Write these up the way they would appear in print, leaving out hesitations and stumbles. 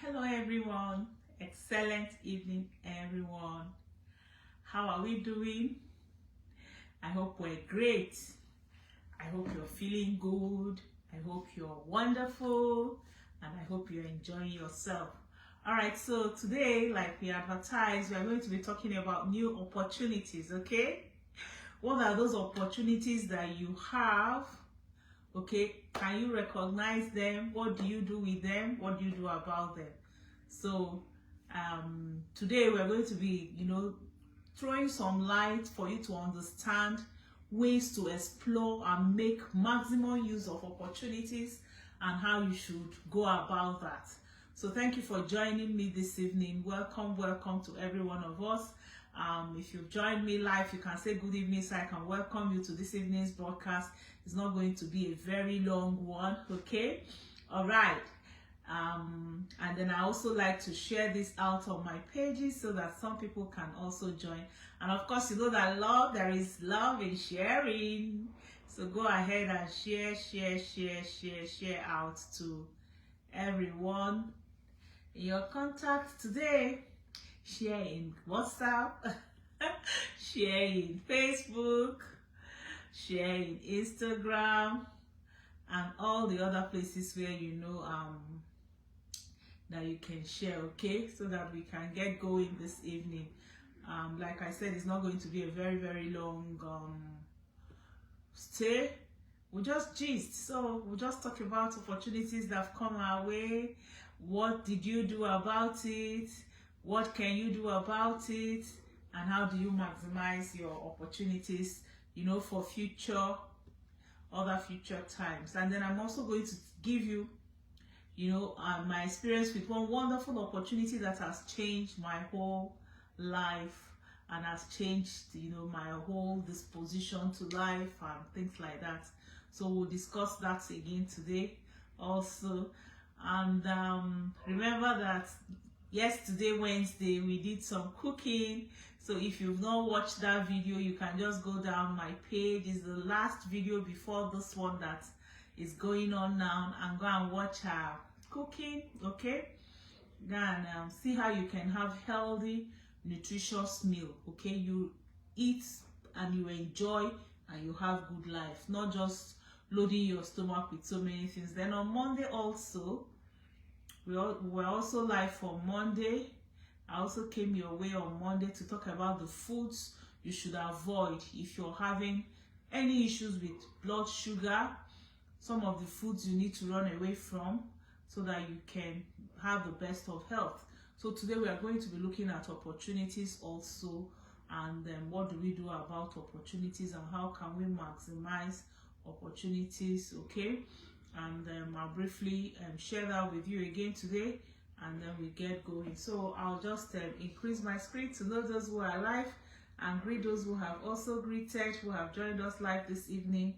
Hello everyone, excellent evening everyone. How are we doing? I hope we're great. I hope you're feeling good. I hope you're wonderful and I hope you're enjoying yourself. Alright, so today, like we advertised, we are going to be talking about new opportunities, okay? What are those opportunities that you have? Okay, can you recognize them? What do you do with them? What do you do about them? So today we're going to be, throwing some light for you to understand ways to explore and make maximum use of opportunities and how you should go about that. So thank you for joining me this evening. Welcome to every one of us. If you've joined me live, you can say good evening so I can welcome you to this evening's broadcast. It's not going to be a very long one, okay? All right. And then I also like to share this out on my pages so that some people can also join. And of course, you know that there is love in sharing. So go ahead and share out to everyone in your contacts today. Share in WhatsApp, share in Facebook, share in Instagram, and all the other places where that you can share, okay, so that we can get going this evening. Like I said, it's not going to be a very long stay. We'll just gist. So we'll just talk about opportunities that have come our way. What did you do about it? What can you do about it? And how do you maximize your opportunities, for other future times? And then I'm also going to give you, my experience with one wonderful opportunity that has changed my whole life and has changed, my whole disposition to life and things like that. So we'll discuss that again today also. And remember that yesterday, Wednesday, we did some cooking. So if you've not watched that video, you can just go down my page. It's the last video before this one that is going on now, and go and watch her cooking, okay? Go and see how you can have healthy, nutritious meal, okay? You eat and you enjoy and you have good life, not just loading your stomach with so many things. Then on Monday also, we're also live for Monday. I also came your way on Monday to talk about the foods you should avoid if you're having any issues with blood sugar. Some of the foods you need to run away from so that you can have the best of health. So today we are going to be looking at opportunities also, and then what do we do about opportunities and how can we maximize opportunities, okay? And I'll briefly share that with you again today, and then we get going. So I'll just increase my screen to know those who are live and greet those who have also greeted, who have joined us live this evening,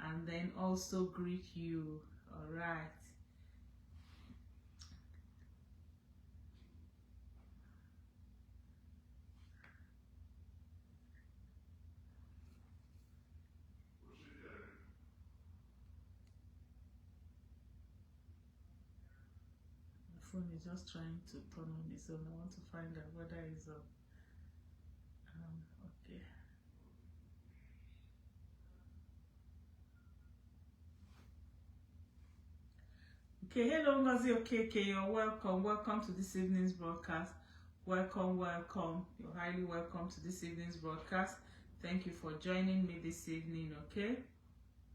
and then also greet you. All right. Phone is just trying to turn on its own. I want to find out whether it's up. Okay. Okay, hello Ngozi Okeke, you're welcome to this evening's broadcast. Welcome. You're highly welcome to this evening's broadcast. Thank you for joining me this evening, okay?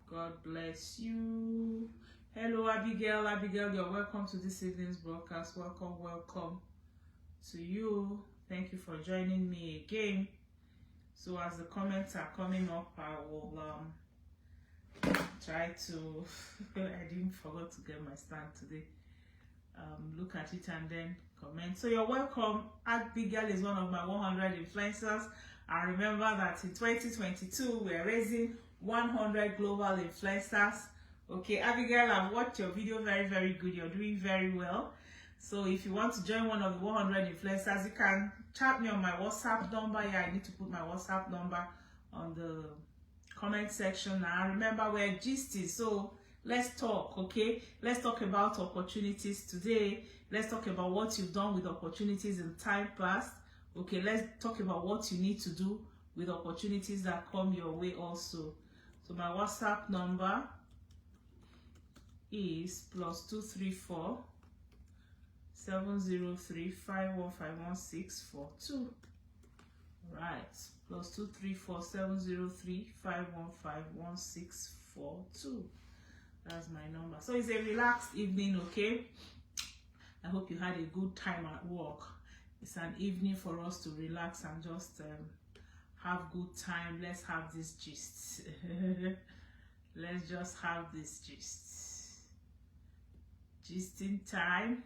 God bless you. Hello Abigail, you're welcome to this evening's broadcast. Welcome to you. Thank you for joining me again. So as the comments are coming up, I will try to I didn't forget to get my stand today. Look at it and then comment. So you're welcome. Abigail is one of my 100 influencers. And remember that in 2022 we're raising 100 global influencers. Okay, Abigail, I've watched your video. Very good. You're doing very well. So if you want to join one of the 100 influencers, you can chat me on my WhatsApp number. Yeah, I need to put my WhatsApp number on the comment section. Now remember, we're gisting, so Let's talk, okay? Let's talk about opportunities today. Let's talk about what you've done with opportunities in time past. Okay, let's talk about what you need to do with opportunities that come your way also. So my WhatsApp number is +234 703 5151642. Right, +234 703 5151642. That's my number. So it's a relaxed evening, okay? I hope you had a good time at work. It's an evening for us to relax and just have good time. Let's have this gist. Let's just have this gist. Gisting time.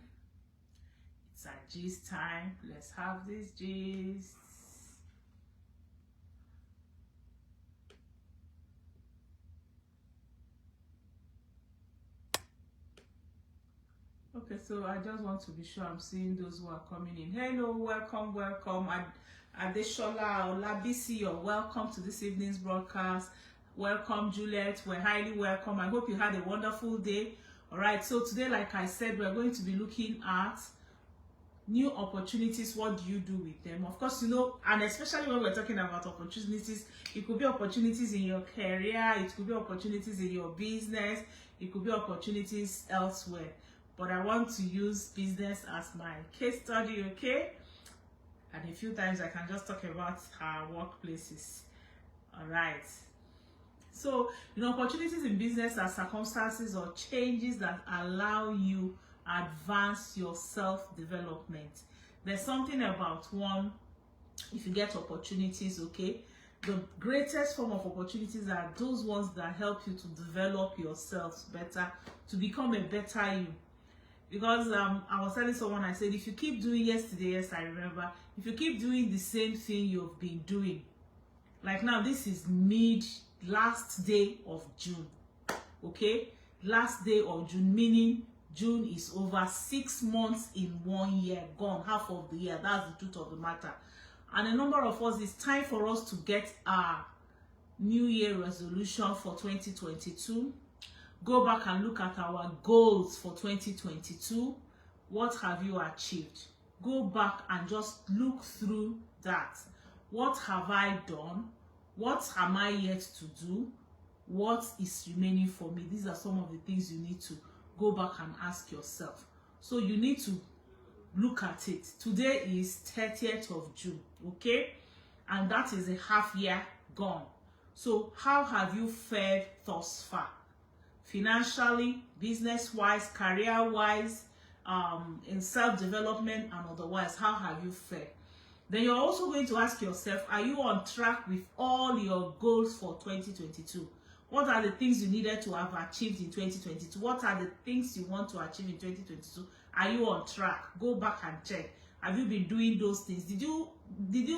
It's a gist time. Let's have this gist. Okay, so I just want to be sure I'm seeing those who are coming in. Hello, welcome, welcome. Adeshola Olabisi, you're welcome to this evening's broadcast. Welcome, Juliet. We're highly welcome. I hope you had a wonderful day. All right, so today, like I said, we're going to be looking at new opportunities. What do you do with them? Of course, you know, and especially when we're talking about opportunities, it could be opportunities in your career, it could be opportunities in your business, it could be opportunities elsewhere. But I want to use business as my case study, okay? And a few times I can just talk about our workplaces. All right. So, you know, opportunities in business are circumstances or changes that allow you advance your self-development. There's something about one, if you get opportunities, okay? The greatest form of opportunities are those ones that help you to develop yourself better, to become a better you. Because I was telling someone, I said, if you keep doing yesterday, yes, I remember, if you keep doing the same thing you've been doing, like now, this is last day of June, okay? Last day of June, meaning June is over. 6 months in 1 year, gone, half of the year. That's the truth of the matter. And a number of us, it's time for us to get our New Year resolution for 2022. Go back and look at our goals for 2022. What have you achieved? Go back and just look through that. What have I done? What am I yet to do? What is remaining for me? These are some of the things you need to go back and ask yourself. So you need to look at it. Today is 30th of June, okay? And that is a half year gone. So how have you fared thus far? Financially, business-wise, career-wise, in self-development and otherwise, how have you fared? Then you're also going to ask yourself, are you on track with all your goals for 2022? What are the things you needed to have achieved in 2022? What are the things you want to achieve in 2022? Are you on track? Go back and check. Have you been doing those things? Did you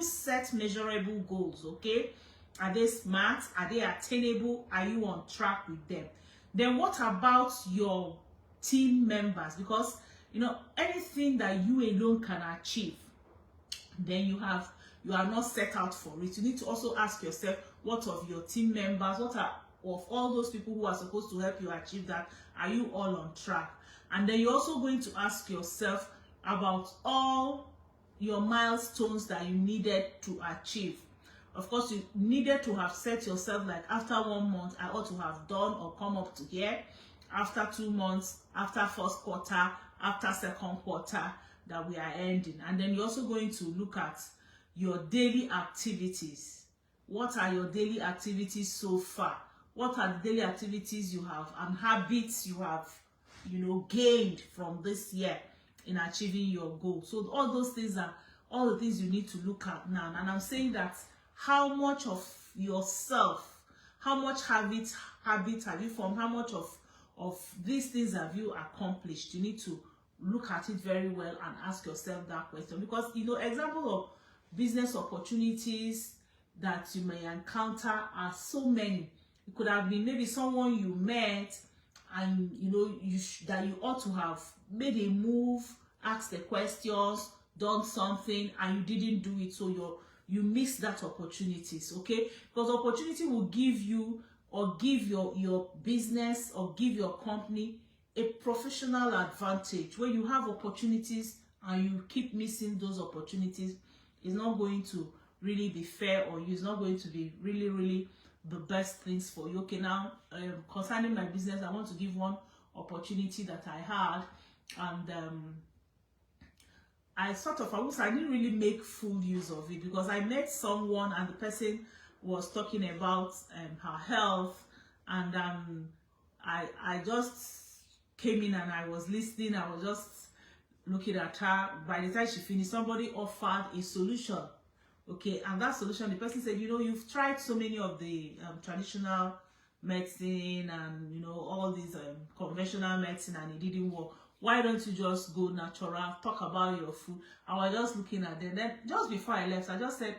set measurable goals, okay? Are they smart? Are they attainable? Are you on track with them? Then what about your team members? Because, you know, anything that you alone can achieve, then you are not set out for it. You need to also ask yourself, what of your team members? What are of all those people who are supposed to help you achieve that? Are you all on track? And then you're also going to ask yourself about all your milestones that you needed to achieve. Of course, you needed to have set yourself, like, after 1 month, I ought to have done or come up to here. After 2 months, after first quarter, after second quarter that we are ending. And then you're also going to look at your daily activities. What are your daily activities so far? What are the daily activities you have and habits you have, you know, gained from this year in achieving your goal? So all those things are all the things you need to look at now. And I'm saying that how much of yourself, how much habits have you formed, how much of these things have you accomplished? You need to look at it very well and ask yourself that question. Because, you know, example of business opportunities that you may encounter are so many. It could have been maybe someone you met and, you know, that you ought to have made a move, asked the questions, done something, and you didn't do it. So you miss that opportunities, okay? Because opportunity will give you or give your business or give your company a professional advantage. When you have opportunities and you keep missing those opportunities, it's not going to really be fair, or it's not going to be really the best things for you. Okay, now concerning my business, I want to give one opportunity that I had, and I didn't really make full use of it, because I met someone and the person was talking about her health, and I just came in and I was listening. I was just looking at her. By the time she finished, somebody offered a solution. Okay, and that solution, the person said, you've tried so many of the traditional medicine and all these conventional medicine, and it didn't work. Why don't you just go natural, talk about your food? I was just looking at them. Then just before I left, I just said,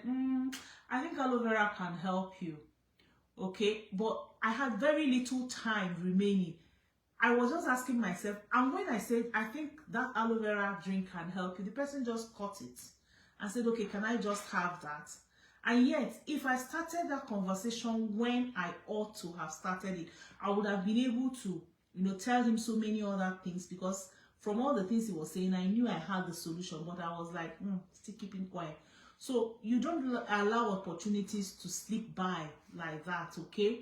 I think aloe vera can help you. Okay, but I had very little time remaining. I was just asking myself, and when I said, I think that aloe vera drink can help you, the person just caught it and said, okay, can I just have that? And yet, if I started that conversation when I ought to have started it, I would have been able to, tell him so many other things, because from all the things he was saying, I knew I had the solution, but I was like, still keeping quiet. So you don't allow opportunities to slip by like that, okay?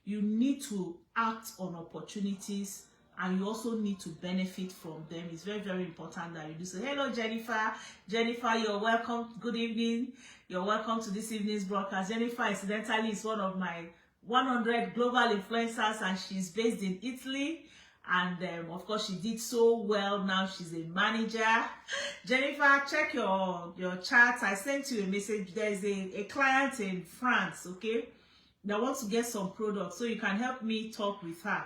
You need to act on opportunities, and you also need to benefit from them. It's very, very important that you do so. Hello, Jennifer. Jennifer, you're welcome. Good evening. You're welcome to this evening's broadcast. Jennifer, incidentally, is one of my 100 global influencers, and she's based in Italy. And of course, she did so well. Now she's a manager. Jennifer, check your chat. I sent you a message. There's a client in France, okay, that wants to get some products, so you can help me talk with her.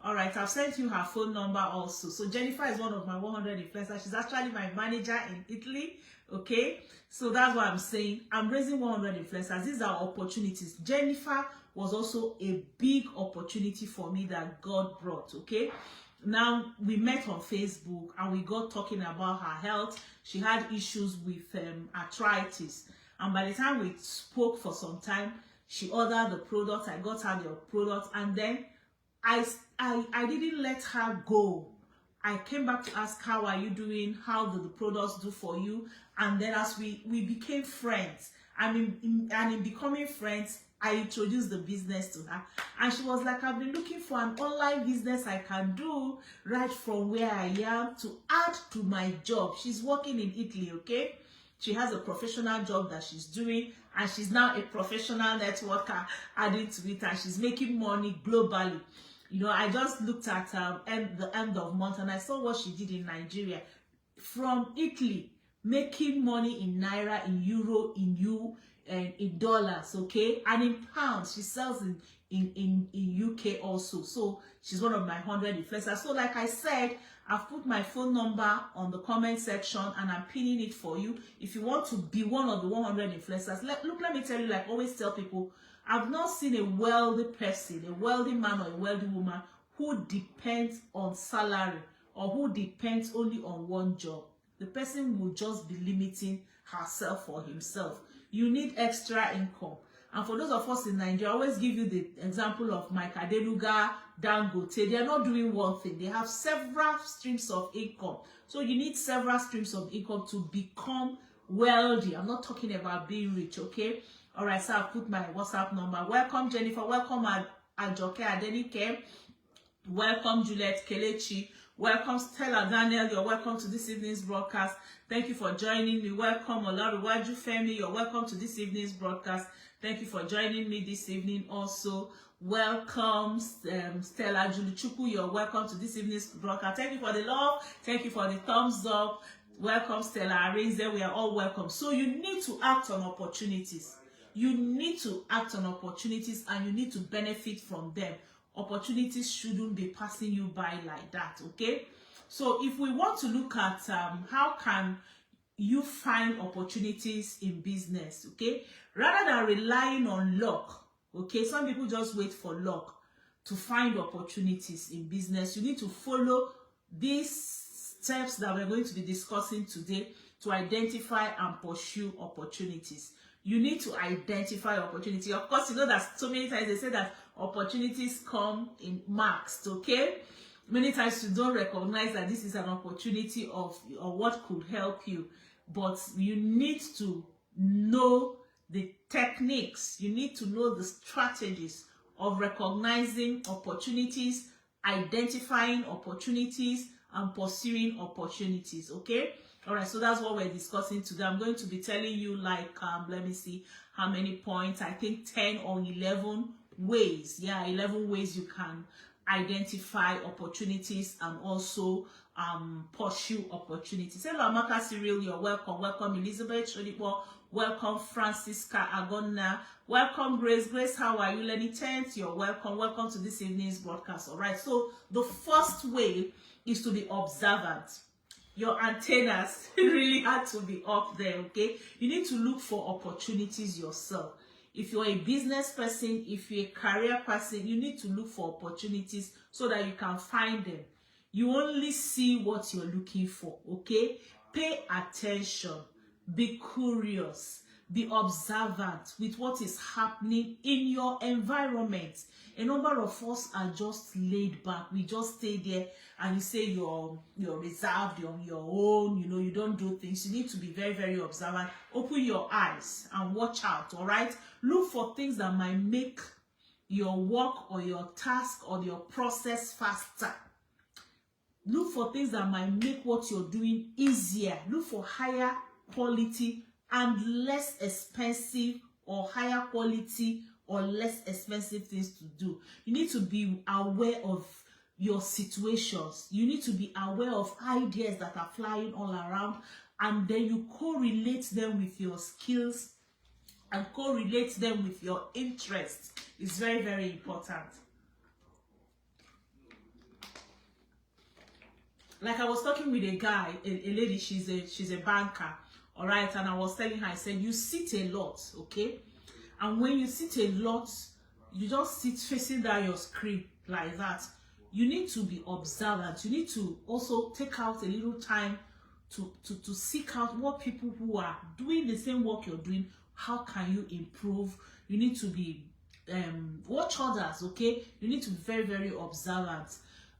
All right, I've sent you her phone number also. So Jennifer is one of my 100 influencers. She's actually my manager in Italy, okay? So that's what I'm saying. I'm raising 100 influencers. These are opportunities. Jennifer was also a big opportunity for me that God brought, okay? Now, we met on Facebook and we got talking about her health. She had issues with arthritis. And by the time we spoke for some time, she ordered the product. I got her the product, and then I didn't let her go. I came back to ask, how are you doing? How do the products do for you? And then as we became friends, in becoming friends, I introduced the business to her. And she was like, I've been looking for an online business I can do right from where I am to add to my job. She's working in Italy, okay? She has a professional job that she's doing, and she's now a professional networker adding to it, and she's making money globally. I just looked at the end of month, and I saw what she did in Nigeria. From Italy, making money in Naira, in Euro, in dollars, okay? And in pounds. She sells in UK also. So she's one of my 100 influencers. So like I said, I've put my phone number on the comment section, and I'm pinning it for you. If you want to be one of the 100 influencers, let me tell you, like I always tell people, I've not seen a wealthy person, a wealthy man or a wealthy woman who depends on salary or who depends only on one job. The person will just be limiting herself or himself. You need extra income. And for those of us in Nigeria, I always give you the example of Mike Adeluga, Dangote. They are not doing one thing. They have several streams of income. So you need several streams of income to become wealthy. I'm not talking about being rich, okay? All right, so I've put my WhatsApp number. Welcome, Jennifer. Welcome, Ajoke Adenike. Welcome, Juliet Kelechi. Welcome, Stella Daniel. You're welcome to this evening's broadcast. Thank you for joining me. Welcome, Olaruwaju Femi. You're welcome to this evening's broadcast. Thank you for joining me this evening also. Welcome, Stella Julichuku. You're welcome to this evening's broadcast. Thank you for the love. Thank you for the thumbs up. Welcome, Stella Arinze. We are all welcome. So you need to act on opportunities. You need to act on opportunities, and you need to benefit from them. Opportunities shouldn't be passing you by like that, okay? So if we want to look at how can you find opportunities in business, okay? Rather than relying on luck, okay? Some people just wait for luck to find opportunities in business. You need to follow these steps that we're going to be discussing today to identify and pursue opportunities. You need to identify opportunity. Of course, you know that so many times they say that Opportunities come in marks, okay? Many times you don't recognize that this is an opportunity of or what could help you, but you need to know the techniques, you need to know the strategies of recognizing opportunities, identifying opportunities, and pursuing opportunities, okay? All right, so that's what we're discussing today. I'm going to be telling you, like, let me see how many points. I think 10 or 11 ways. Yeah, 11 ways you can identify opportunities and also pursue opportunities. Hello, Amaka Cyril, you're welcome. Welcome, Elizabeth Shodipo. Welcome, Francisca Agona. Welcome, Grace. Grace, how are you? Lenny Tent, you're welcome. Welcome to this evening's broadcast. All right, so the first way is to be observant. Your antennas really had to be up there, okay? You need to look for opportunities yourself. If you're a business person, if you're a career person, you need to look for opportunities so that you can find them. You only see what you're looking for, okay? Pay attention, be curious, be observant with what is happening in your environment. A number of us are just laid back. We just stay there and you say you're reserved, you're on your own, you know, you don't do things. You need to be very, very observant. Open your eyes and watch out, all right? Look for things that might make your work or your task or your process faster. Look for things that might make what you're doing easier. Look for higher quality and less expensive or higher quality or less expensive things to do. You need to be aware of your situations. You need to be aware of ideas that are flying all around, and then you correlate them with your skills and correlate them with your interests. It's very, very important. Like I was talking with a guy, a lady, she's a banker, all right, and I was telling her, I said, you sit a lot, okay? And when you sit a lot, you just sit facing down your screen like that. You need to be observant. You need to also take out a little time to seek out what people who are doing the same work you're doing, how can you improve? You need to be, watch others, okay? You need to be very, very observant.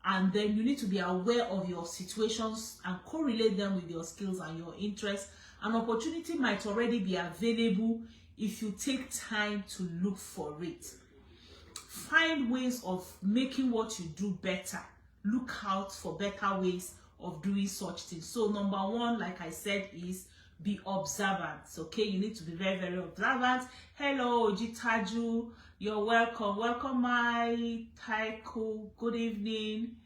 And then you need to be aware of your situations and correlate them with your skills and your interests. An opportunity might already be available if you take time to look for it. Find ways of making what you do better. Look out for better ways of doing such things. So number one, like I said, is be observant. Okay, you need to be very, very observant. Hello, Jitaju, you're welcome. Welcome, my Taiko. Good evening.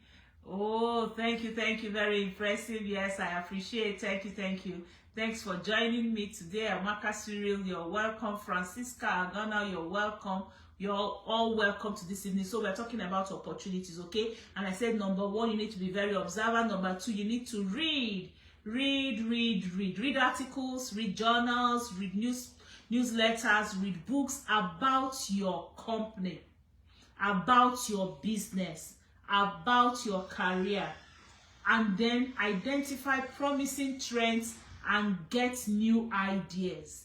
Oh, thank you, very impressive. Yes, I appreciate it. Thank you. Thanks for joining me today. Amaka Cyril, you're welcome. Francisca Agana, you're welcome. You're all welcome to this evening. So we're talking about opportunities, okay? And I said number one, you need to be very observant. Number two, you need to read articles, read journals, read newsletters, read books about your company, about your business, about your career, and then identify promising trends and get new ideas.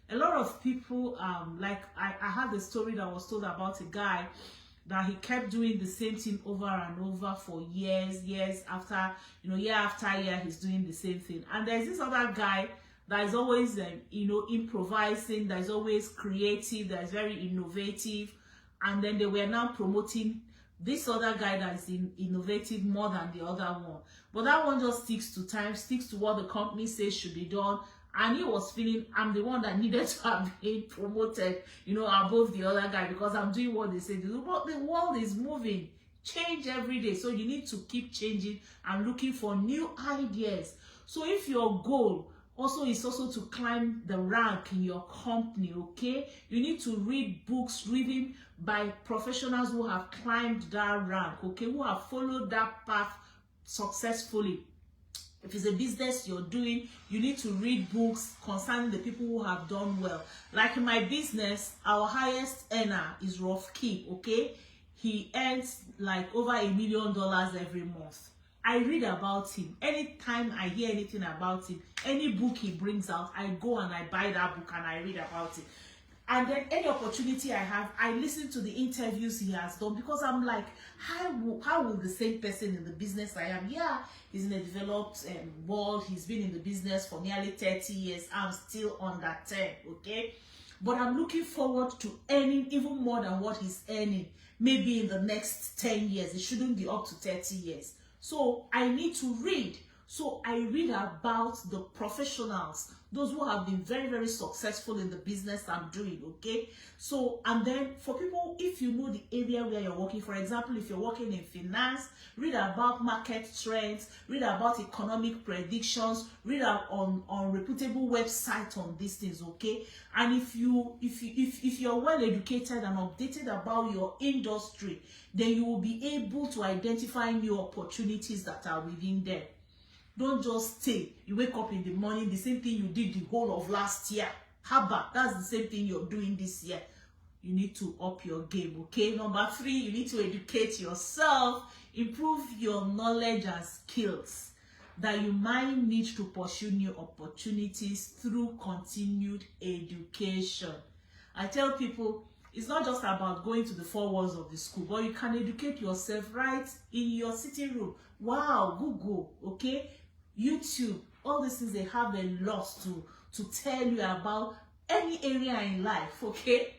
A lot of people, like I had a story that was told about a guy that he kept doing the same thing over and over for years after, year after year, he's doing the same thing. And there's this other guy that is always, improvising, that is always creative, that is very innovative. And then they were now promoting this other guy that is innovative more than the other one. But that one just sticks to time, sticks to what the company says should be done. And he was feeling, I'm the one that needed to have been promoted, above the other guy, because I'm doing what they say to do. But the world is moving, change every day. So you need to keep changing and looking for new ideas. So if your goal is also to climb the rank in your company, okay, you need to read books written by professionals who have climbed that rank, okay, who have followed that path successfully. If it's a business you're doing, you need to read books concerning the people who have done well. Like in my business, our highest earner is Rolf Key, okay? He earns like over $1 million every month. I read about him. Anytime I hear anything about him, any book he brings out, I go and I buy that book and I read about it. And then any opportunity I have, I listen to the interviews he has done, because I'm like, how will the same person in the business I am? Yeah, he's in a developed world. He's been in the business for nearly 30 years. I'm still under 10, okay? But I'm looking forward to earning even more than what he's earning. Maybe in the next 10 years. It shouldn't be up to 30 years. So I need to read. So I read about the professionals, those who have been very, very successful in the business I'm doing, okay? So, and then for people, if you know the area where you're working, for example, if you're working in finance, read about market trends, read about economic predictions, read out on reputable websites on these things, okay? And if you're well educated and updated about your industry, then you will be able to identify new opportunities that are within them. Don't just stay. You wake up in the morning, the same thing you did the whole of last year. How about that's the same thing you're doing this year? You need to up your game, okay? Number 3, you need to educate yourself, improve your knowledge and skills that you might need to pursue new opportunities through continued education. I tell people, it's not just about going to the 4 walls of the school, but you can educate yourself right in your sitting room. Wow, Google, okay? YouTube, all these things, they have a lot to tell you about any area in life, okay?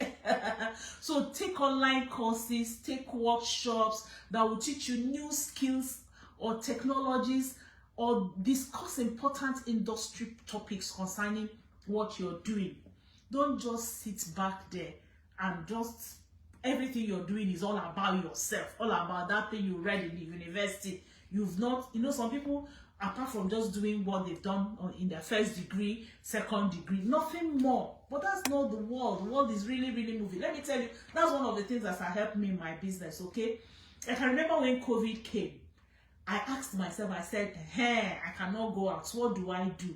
So take online courses, take workshops that will teach you new skills or technologies, or discuss important industry topics concerning what you're doing. Don't just sit back there and just everything you're doing is all about yourself, all about that thing you read in the university. You've not, some people, apart from just doing what they've done in their first degree, second degree, nothing more. But that's not the world. The world is really, really moving. Let me tell you, that's one of the things that has helped me in my business, okay? I can remember when COVID came, I asked myself, I said, hey, I cannot go out. What do I do?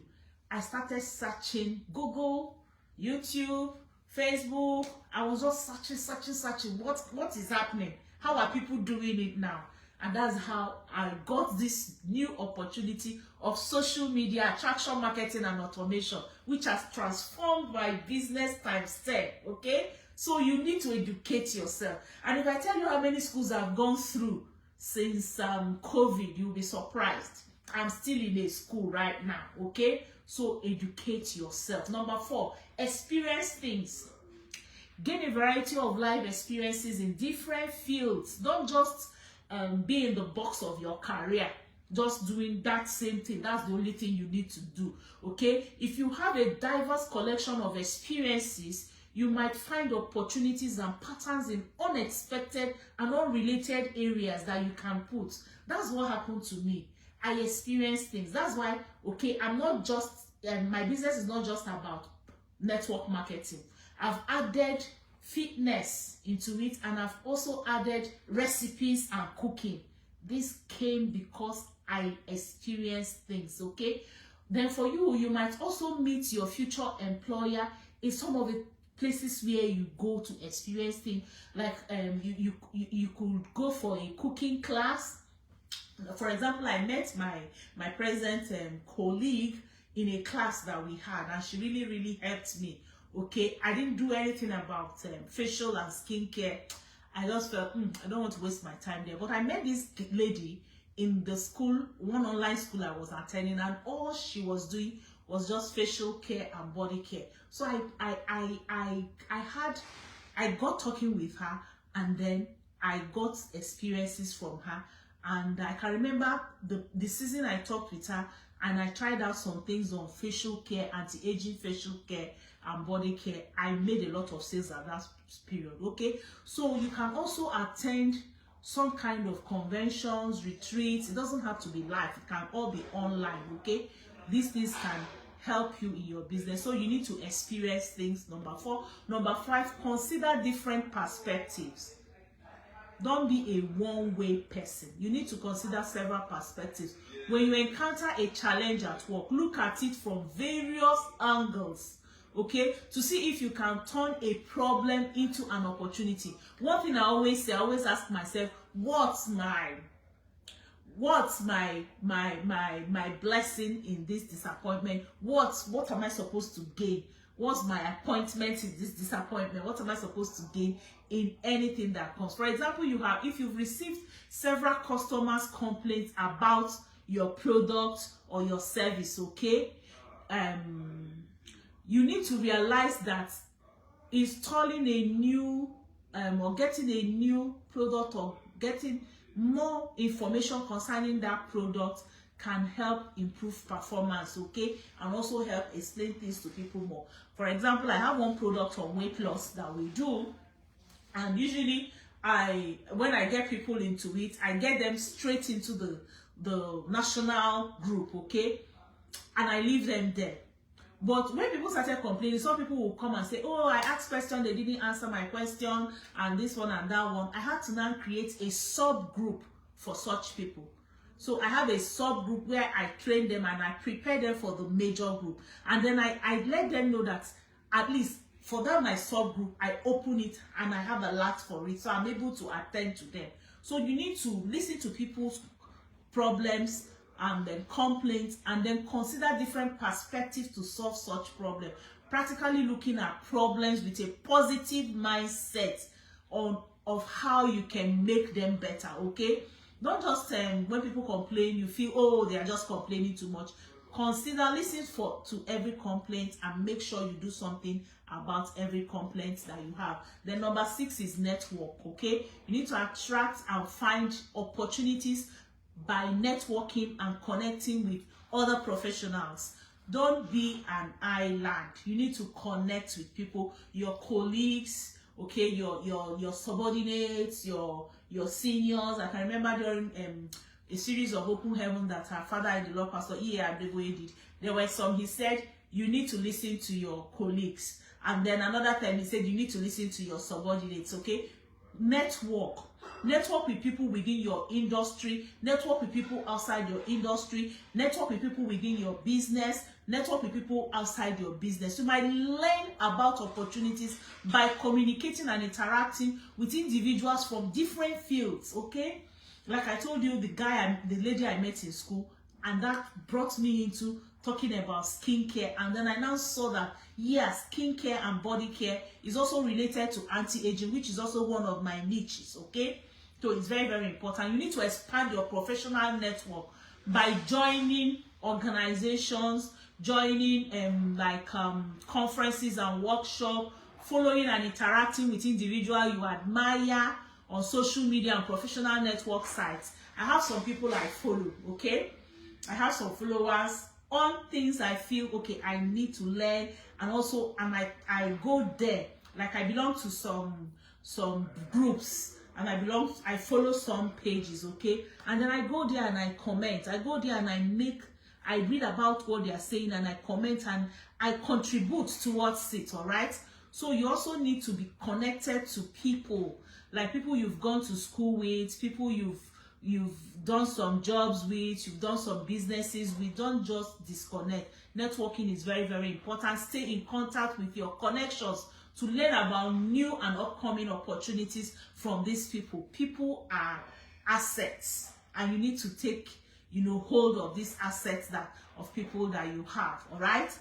I started searching Google, YouTube, Facebook. I was just searching. What is happening? How are people doing it now? And that's how I got this new opportunity of social media, attraction marketing and automation, which has transformed my business times 10, okay? So you need to educate yourself. And if I tell you how many schools I've gone through since COVID, you'll be surprised. I'm still in a school right now, okay? So educate yourself. Number 4, experience things. Gain a variety of life experiences in different fields. Don't just be in the box of your career, just doing that same thing. That's the only thing you need to do, okay? If you have a diverse collection of experiences, you might find opportunities and patterns in unexpected and unrelated areas that you can put. That's what happened to me. I experienced things. That's why, okay, I'm not just, my business is not just about network marketing. I've added fitness into it, and I've also added recipes and cooking. This came because I experienced things, okay? Then for you, you might also meet your future employer in some of the places where you go to experience things. Like you could go for a cooking class. For example, I met my present colleague in a class that we had, and she really, really helped me. Okay, I didn't do anything about facial and skincare. I just felt, I don't want to waste my time there. But I met this lady in the school, one online school I was attending, and all she was doing was just facial care and body care. So I got talking with her, and then I got experiences from her. And I can remember the season I talked with her, and I tried out some things on facial care, anti-aging facial care and body care. I made a lot of sales at that period, okay? So you can also attend some kind of conventions, retreats. It doesn't have to be live. It can all be online, okay? These things can help you in your business. So you need to experience things, number 4. Number 5, consider different perspectives. Don't be a one-way person. You need to consider several perspectives. When you encounter a challenge at work, look at it from various angles, okay, to see if you can turn a problem into an opportunity. One thing I always say, I always ask myself, what's my blessing in this disappointment? What am I supposed to gain? What's my appointment in this disappointment? What am I supposed to gain in anything that comes? For example, if you've received several customers' complaints about your product or your service, okay, you need to realize that installing a new or getting a new product or getting more information concerning that product can help improve performance, okay, and also help explain things to people more. For example, I have one product on weight loss that we do, and usually when I get people into it, I get them straight into the national group, okay, and I leave them there. But when people started complaining, some people will come and say, oh, I asked questions, they didn't answer my question, and this one and that one. I had to now create a subgroup for such people. So I have a subgroup where I train them and I prepare them for the major group. And then I let them know that at least for that my subgroup, I open it and I have a lot for it. So I'm able to attend to them. So you need to listen to people's problems and then complaints, and then consider different perspectives to solve such problems. Practically looking at problems with a positive mindset of how you can make them better, okay? Don't just when people complain, you feel, oh, they are just complaining too much. Consider, listen to every complaint and make sure you do something about every complaint that you have. Then number 6 is network, okay? You need to attract and find opportunities by networking and connecting with other professionals. Don't be an island. You need to connect with people, your colleagues, okay, your subordinates, your seniors. I can remember during a series of Open Heaven that our father in the Lord, Pastor E.A. Adeboye did. There were some, he said, you need to listen to your colleagues. And then another time he said, you need to listen to your subordinates, okay? Network with people within your industry, network with people outside your industry, network with people within your business, network with people outside your business. You might learn about opportunities by communicating and interacting with individuals from different fields, okay? Like I told you, the lady I met in school, and that brought me into talking about skincare. And then I now saw that, yes, skincare and body care is also related to anti-aging, which is also one of my niches, okay? So it's very, very important. You need to expand your professional network by joining organizations, joining conferences and workshops, following and interacting with individuals you admire on social media and professional network sites. I have some people I follow, okay? I have some followers on things I feel, okay, I need to learn, and also I go there. Like I belong to some groups, and I follow some pages, okay? And then I go there and I comment. I go there and I read about what they are saying and I comment and I contribute towards it, all right? So you also need to be connected to people, like people you've gone to school with, people you've done some jobs with, you've done some businesses with. Don't just disconnect. Networking is very, very important. Stay in contact with your connections to learn about new and upcoming opportunities from these people. People are assets, and you need to take, hold of these assets of people that you have. All right.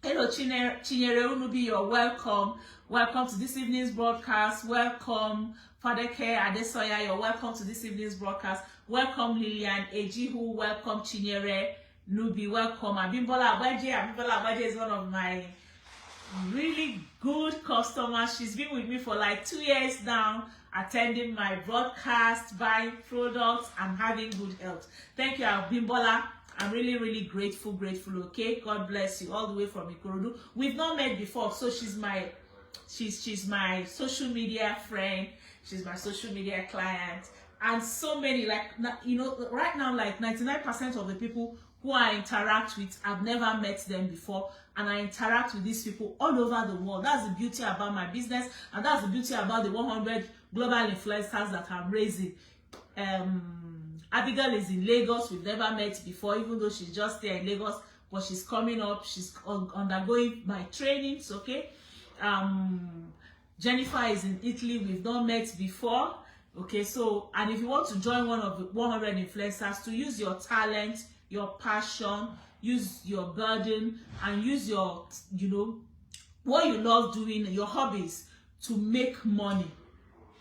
Hello, Chinyere Unubi, you're welcome. Welcome to this evening's broadcast. Welcome, Father Care Adesoya, you're welcome to this evening's broadcast. Welcome, Lillian Ejihu. Welcome, Chinyere Nubi. Welcome, Abimbola Abaje. Abimbola Abaje is one of my really good customers. She's been with me for like 2 years now, attending my broadcast, buying products, and having good health. Thank you, Abimbola. I'm really, really grateful, okay? God bless you, all the way from Ikorodu. We've not met before, so she's my social media friend. She's my social media client. And so many, right now, like 99% of the people who I interact with, I've never met them before. And I interact with these people all over the world. That's the beauty about my business. And that's the beauty about the 100 global influencers that I'm raising. Abigail is in Lagos. We've never met before, even though she's just there in Lagos. But she's coming up. She's undergoing my trainings, okay? Jennifer is in Italy. We've not met before, okay? So, and if you want to join one of the 100 influencers, to use your talent, your passion, use your burden, and use your, what you love doing, your hobbies to make money.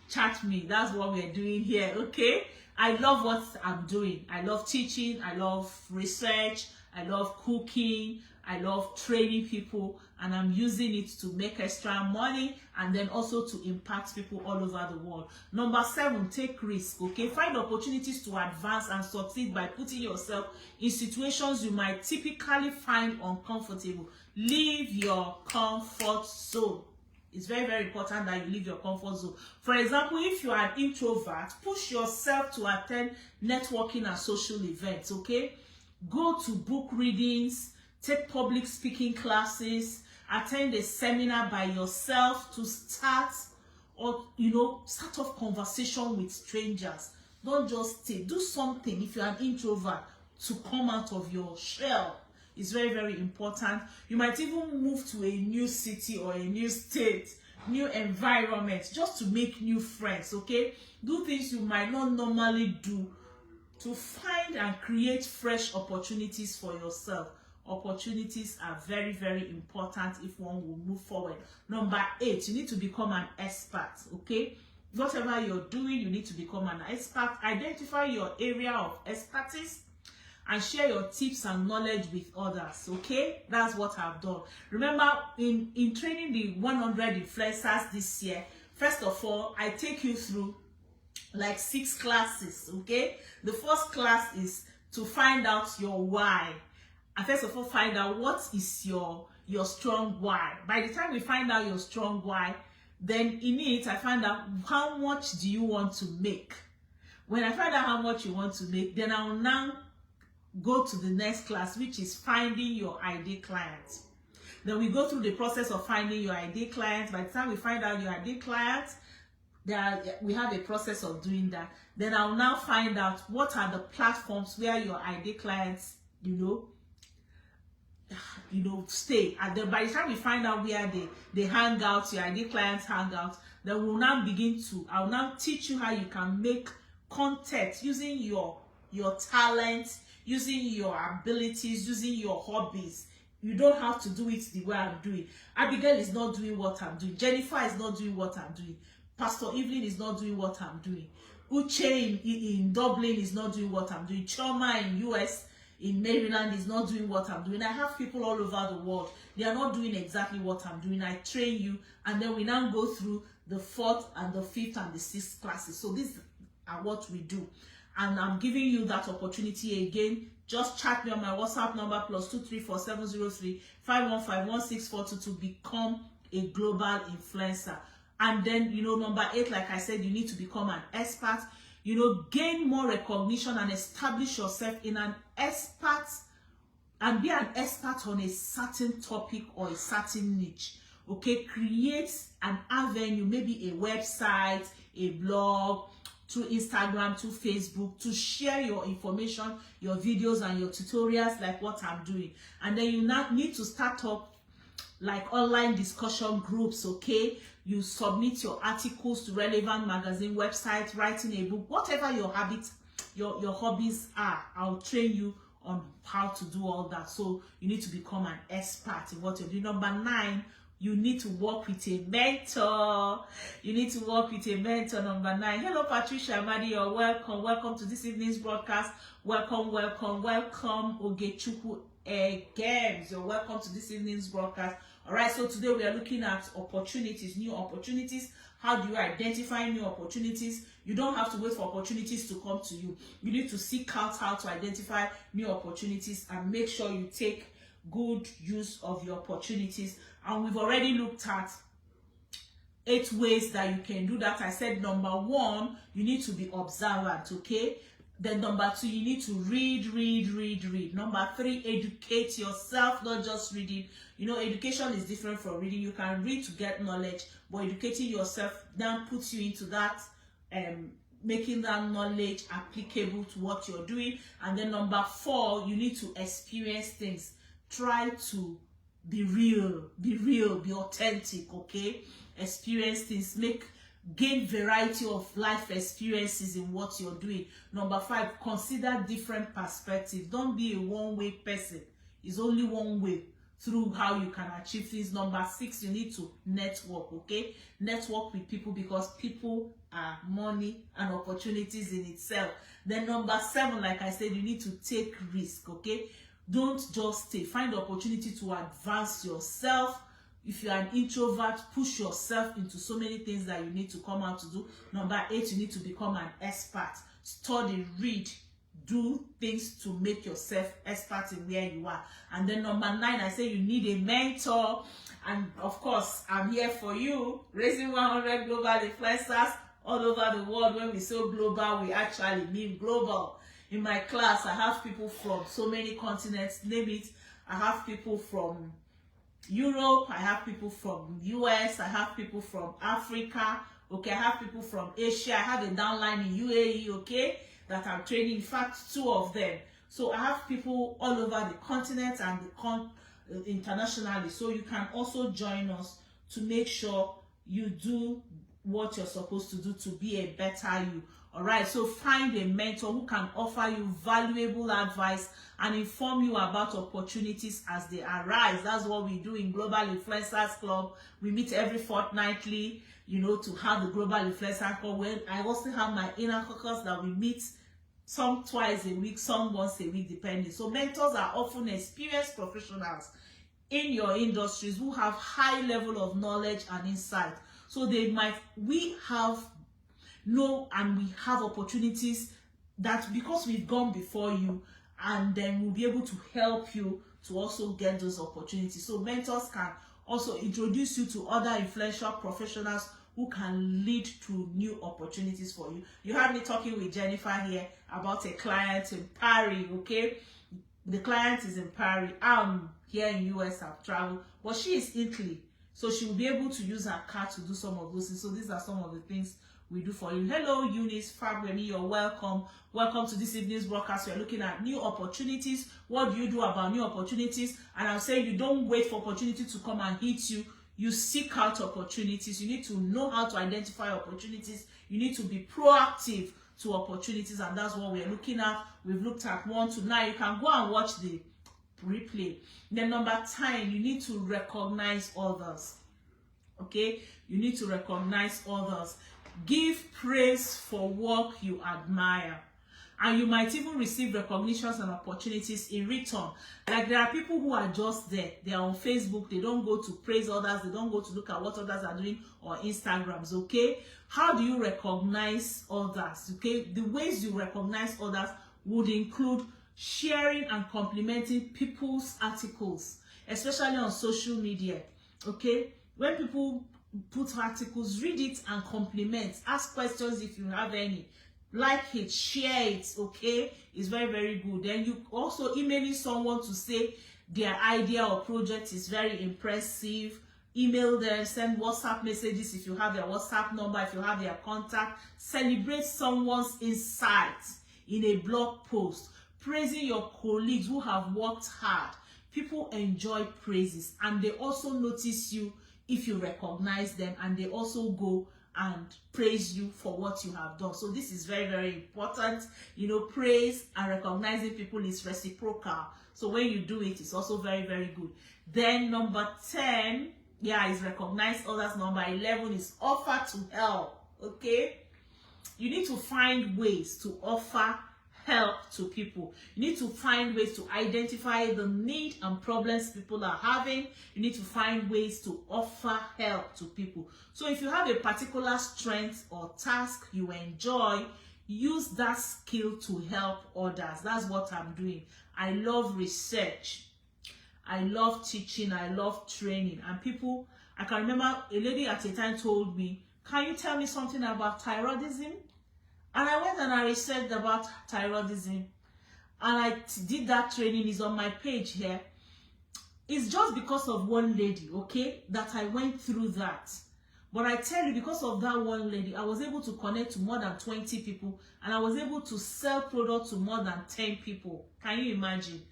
Chat me. That's what we're doing here. Okay, I love what I'm doing. I love teaching, I love research, I love cooking, I love training people, and I'm using it to make extra money and then also to impact people all over the world. Number 7, take risk. Okay, find opportunities to advance and succeed by putting yourself in situations you might typically find uncomfortable. Leave your comfort zone. It's very, very important that you leave your comfort zone. For example, if you are an introvert, push yourself to attend networking and social events, okay? Go to book readings, take public speaking classes, attend a seminar by yourself to start or, start off conversation with strangers. Don't just stay. Do something if you're an introvert to come out of your shell. It's very, very important. You might even move to a new city or a new state, new environment, just to make new friends, okay? Do things you might not normally do to find and create fresh opportunities for yourself. Opportunities are very, very important if one will move forward. Number 8, you need to become an expert, okay? Whatever you're doing, you need to become an expert. Identify your area of expertise and share your tips and knowledge with others, okay? That's what I've done. Remember, in training the 100 influencers this year, first of all, I take you through like 6 classes, okay? The first class is to find out your why. And first of all, find out what is your strong why. By the time we find out your strong why, then in it, I find out how much do you want to make. When I find out how much you want to make, then I'll now go to the next class, which is finding your ideal client. Then we go through the process of finding your ideal client. By the time we find out your ideal client, we have a process of doing that. Then I'll now find out what are the platforms where your ideal clients, stay. And then by the time we find out where they hang out, your ideal clients hang out, then we'll now I'll now teach you how you can make content using your talent, using your abilities, using your hobbies. You don't have to do it the way I'm doing. Abigail is not doing what I'm doing. Jennifer is not doing what I'm doing. Pastor Evelyn is not doing what I'm doing. Uche in Dublin is not doing what I'm doing. Choma in US, in Maryland is not doing what I'm doing. I have people all over the world. They are not doing exactly what I'm doing. I train you, and then we now go through the 4th and the 5th and the 6th classes. So these are what we do. And I'm giving you that opportunity again. Just chat me on my WhatsApp number +234 703 515 1642 to become a global influencer. And then, number 8, like I said, you need to become an expert. Gain more recognition and establish yourself in an expert and be an expert on a certain topic or a certain niche. Okay, create an avenue, maybe a website, a blog, through Instagram, through Facebook, to share your information, your videos and your tutorials like what I'm doing. And then you now need to start up like online discussion groups, okay? You submit your articles to relevant magazine websites, writing a book, whatever your habits, your hobbies are. I'll train you on how to do all that. So you need to become an expert in what you're doing. Number 9, you need to work with a mentor. You need to work with a mentor. Number 9. Hello, Patricia Amadi. You're welcome. Welcome to this evening's broadcast. Welcome, welcome, welcome, Ogechuku Games. You're welcome to this evening's broadcast. All right, so today we are looking at opportunities, new opportunities. How do you identify new opportunities? You don't have to wait for opportunities to come to you. You need to seek out how to identify new opportunities and make sure you take good use of your opportunities. And we've already looked at 8 ways that you can do that. I said number 1, you need to be observant, okay? Then number 2, you need to read. Number 3, educate yourself, not just reading. Education is different from reading. You can read to get knowledge, but educating yourself then puts you into that, making that knowledge applicable to what you're doing. And then number 4, you need to experience things. Try to be real, be authentic, okay? Experience things, gain variety of life experiences in what you're doing. Number 5, consider different perspectives. Don't be a one-way person. It's only one way. through how you can achieve things. Number 6, you need to network, okay? Network with people, because people are money and opportunities in itself. Then number 7, like I said, you need to take risk, okay? Don't just stay. Find the opportunity to advance yourself. If you are an introvert, push yourself into so many things that you need to come out to do. Number 8, you need to become an expert. Study, read, do things to make yourself expert in where you are. And then number 9, I say you need a mentor. And of course, I'm here for you. Raising 100 global influencers all over the world. When we say global, we actually mean global. In my class, I have people from so many continents, name it. I have people from Europe, I have people from US, I have people from Africa, okay, I have people from Asia, I have a downline in UAE, okay, that I'm training, in fact, 2 of them. So I have people all over the continent and internationally, so you can also join us to make sure you do what you're supposed to do to be a better you. All right, so find a mentor who can offer you valuable advice and inform you about opportunities as they arise. That's what we do in Global Influencers Club. We meet every fortnightly, you know, to have the Global Influencer Club. When I also have my inner caucus that we meet some twice a week, some once a week, depending. So mentors are often experienced professionals in your industries who have high level of knowledge and insight. So we have opportunities that, because we've gone before you, and then we'll be able to help you to also get those opportunities. So mentors can also introduce you to other influential professionals who can lead to new opportunities for you. You heard me talking with Jennifer here about a client in Paris, okay? The client is in Paris. I'm here in US, I've traveled, but she is Italy. So she will be able to use her car to do some of those things. So these are some of the things we do for you. Hello, Eunice, Fabremi, you're welcome. Welcome to this evening's broadcast. We're looking at new opportunities. What do you do about new opportunities? And I'm saying you don't wait for opportunity to come and hit you. You seek out opportunities. You need to know how to identify opportunities. You need to be proactive to opportunities, and that's what we're looking at. We've looked at 1 to 9. You can go and watch the replay. Then number 10, you need to recognize others. Okay, you need to recognize others. Give praise for work you admire, and you might even receive recognitions and opportunities in return. Like, there are people who are just there. They are on Facebook. They don't go to praise others. They don't go to look at what others are doing, or Instagrams. Okay, how do you recognize others? Okay, the ways you recognize others would include sharing and complimenting people's articles, especially on social media. Okay, when people put articles, read it and compliment. Ask questions if you have any. Like it, share it, okay? It's very, very good. Then you also emailing someone to say their idea or project is very impressive. Email them, send WhatsApp messages if you have their WhatsApp number, if you have their contact. Celebrate someone's insights in a blog post. Praising your colleagues who have worked hard. People enjoy praises, and they also notice you if you recognize them, and they also go and praise you for what you have done. So this is very, very important. You know, praise and recognizing people is reciprocal. So when you do it, it's also very, very good. Then number 10, is recognize others. Number 11 is offer to help. Okay, you need to find ways to offer help to people. You need to find ways to identify the need and problems people are having. You need to find ways to offer help to people. So if you have a particular strength or task you enjoy, use that skill to help others. That's what I'm doing. I love research. I love teaching. I love training. And people, I can remember a lady at a time told me, can you tell me something about thyroidism? And I went and I researched about thyroidism, and I did that training. Is on my page here. It's just because of one lady, okay, that I went through that. But I tell you, because of that one lady, I was able to connect to more than 20 people, and I was able to sell products to more than 10 people. Can you imagine?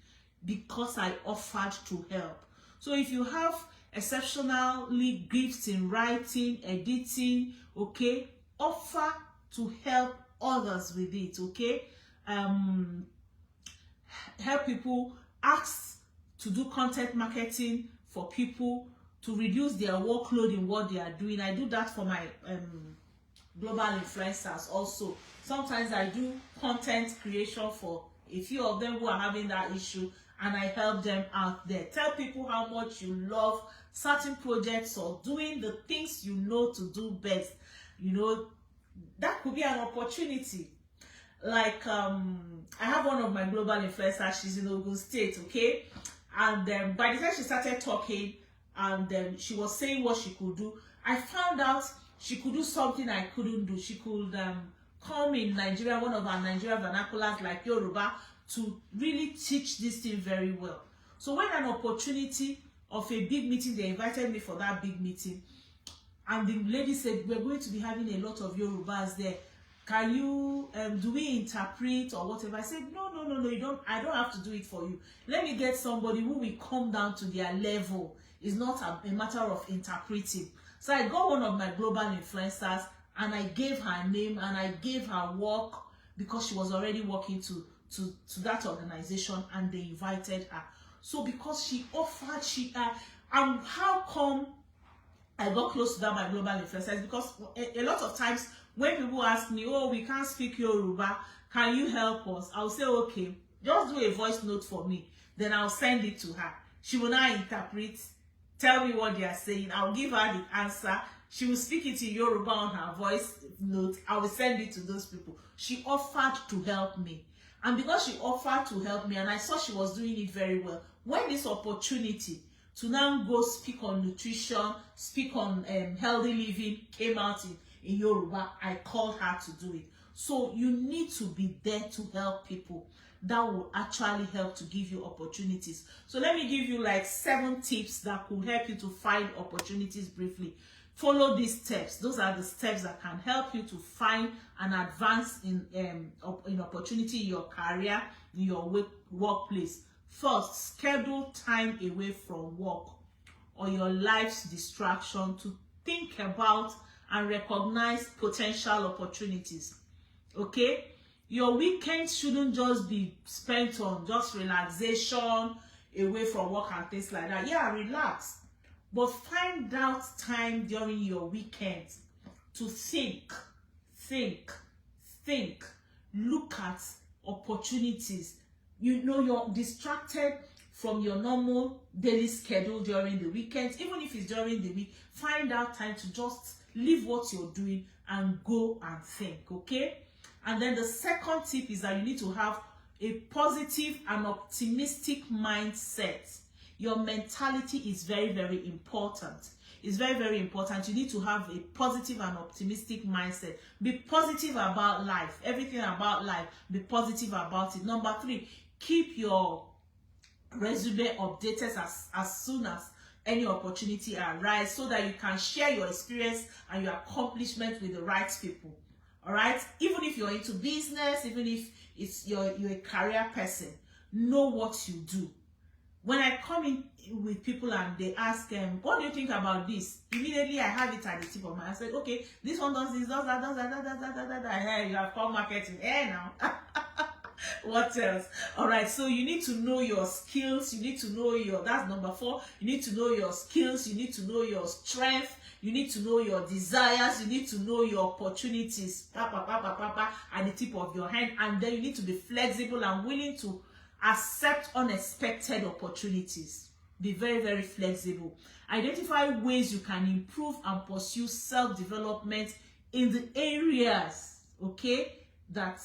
Because I offered to help. So if you have exceptionally gifts in writing, editing, okay, offer to help others with it, okay? Help people, ask to do content marketing for people to reduce their workload in what they are doing. I do that for my global influencers also. Sometimes I do content creation for a few of them who are having that issue, and I help them out there. Tell people how much you love certain projects or doing the things you know to do best. You know, that could be an opportunity. Like I have one of my global influencers, she's in Ogun State, okay? And by the time she started talking and she was saying what she could do, I found out she could do something I couldn't do. She could come in Nigeria, one of our Nigerian vernaculars like Yoruba, to really teach this thing very well. So when an opportunity of a big meeting, they invited me for that big meeting, and the lady said, we're going to be having a lot of Yorubas there. Can you, do we interpret or whatever? I said, no, you don't, I don't have to do it for you. Let me get somebody who will come down to their level. It's not a matter of interpreting. So I got one of my global influencers and I gave her name and I gave her work because she was already working to that organization, and they invited her. So because she offered, and how come I got close to that my global influencers? Because a lot of times when people ask me, oh, we can't speak Yoruba, can you help us? I'll say, okay, just do a voice note for me. Then I'll send it to her. She will now interpret, tell me what they are saying. I'll give her the answer. She will speak it in Yoruba on her voice note. I will send it to those people. She offered to help me. And because she offered to help me and I saw she was doing it very well, when this opportunity to now go speak on nutrition, speak on healthy living came out in Yoruba, I called her to do it. So you need to be there to help people. That will actually help to give you opportunities. So let me give you like 7 tips that could help you to find opportunities briefly. Follow these steps. Those are the steps that can help you to find and advance in opportunity in your career, in your workplace. First, schedule time away from work or your life's distraction to think about and recognize potential opportunities. Okay? Your weekends shouldn't just be spent on just relaxation, away from work and things like that. Yeah, relax. But find out time during your weekends to think. Look at opportunities. You know, you're distracted from your normal daily schedule during the weekends. Even if it's during the week, find out time to just leave what you're doing and go and think, okay? And then the second tip is that you need to have a positive and optimistic mindset. Your mentality is very, very important. It's very, very important. You need to have a positive and optimistic mindset. Be positive about life. Everything about life, be positive about it. Number 3, keep your resume updated as soon as any opportunity arises, so that you can share your experience and your accomplishments with the right people. All right? Even if you're into business, even if you're a career person, know what you do. When I come in with people and they ask, what do you think about this? Immediately I have it at the tip of my hand. I said, okay, this one does this, does that. Hey, you have called marketing. Hey, now. What else? All right, so you need to know your skills. You need to know that's number 4. You need to know your skills. You need to know your strength. You need to know your desires. You need to know your opportunities at the tip of your hand. And then you need to be flexible and willing to accept unexpected opportunities. Be very, very flexible. Identify ways you can improve and pursue self-development in the areas, okay, that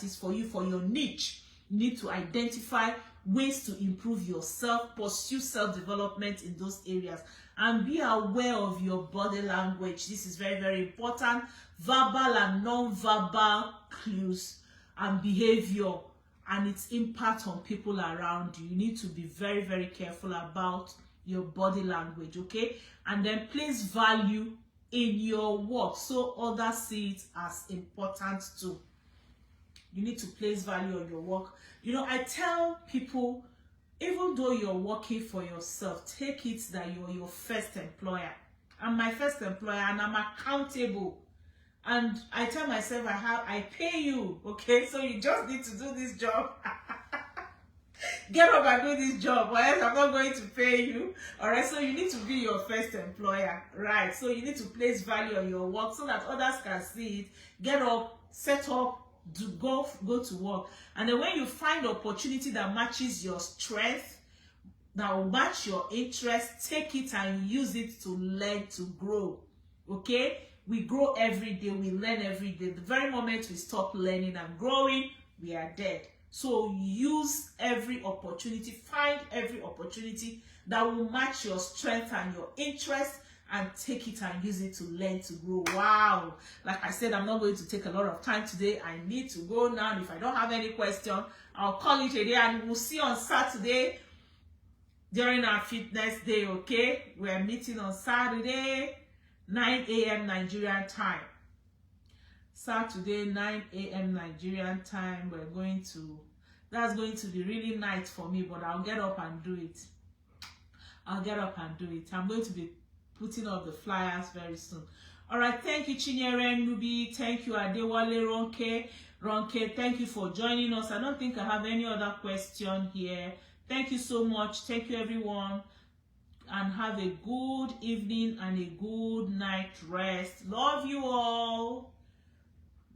is for you, for your niche. You need to identify ways to improve yourself, pursue self-development in those areas, and be aware of your body language. This is very, very important. Verbal and non-verbal clues and behavior and its impact on people around you. You need to be very, very careful about your body language, okay? And then place value in your work so others see it as important too. You need to place value on your work. You know, I tell people, even though you're working for yourself, take it that you're your first employer. I'm my first employer and I'm accountable. And I tell myself I pay you, okay? So you just need to do this job. Get up and do this job, or else I'm not going to pay you. All right, so you need to be your first employer, right? So you need to place value on your work so that others can see it. Get up, set up, go to work. And then when you find opportunity that matches your strength, that will match your interest, take it and use it to learn, to grow. Okay? We grow every day, we learn every day. The very moment we stop learning and growing, we are dead. So use every opportunity, find every opportunity that will match your strength and your interest, and take it and use it to learn, to grow. Wow. Like I said, I'm not going to take a lot of time today. I need to go now. And if I don't have any question, I'll call it a day, and we'll see on Saturday during our fitness day, okay? We're meeting on Saturday, 9 a.m. Nigerian time. Saturday, 9 a.m. Nigerian time. That's going to be really nice for me, but I'll get up and do it. I'm going to be putting up the flyers very soon. All right, thank you, Chinyere Nubi. Thank you, Adewale Ronke. Thank you for joining us. I don't think I have any other question here. Thank you so much. Thank you, everyone. And have a good evening and a good night rest. Love you all.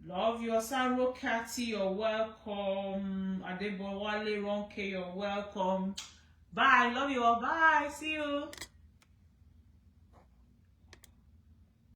Love you. Osaro Kati, you're welcome. Adebowale Ronke, you're welcome. Bye. Love you all. Bye. See you.